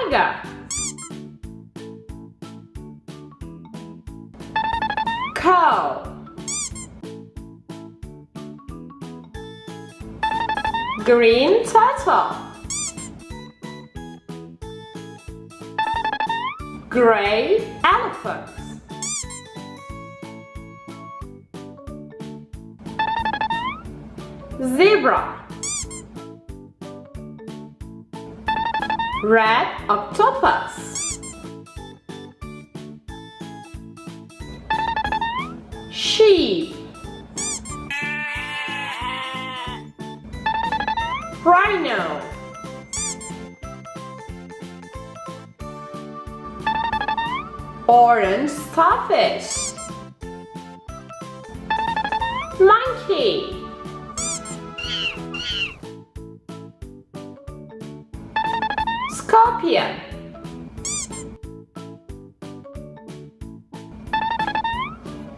Tiger. Cow. Green turtle. Gray elephant. Zebra. Red octopus. Sheep. Rhino. Orange starfish. Monkey. Scorpion.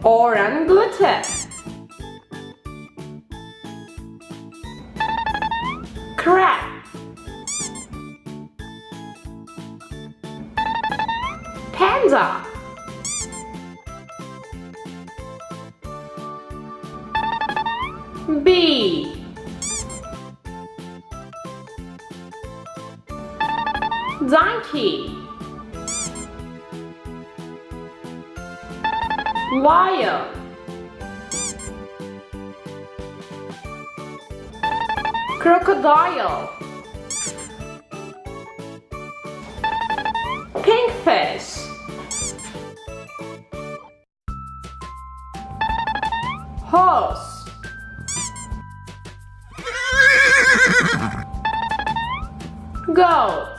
Orangutan. Crab. Panda. Bee. Donkey. Lion. Crocodile. Kingfish. Horse. Goat.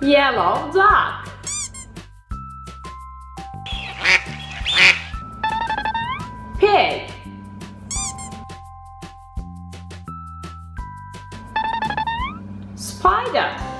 Yellow duck. Pig. Spider.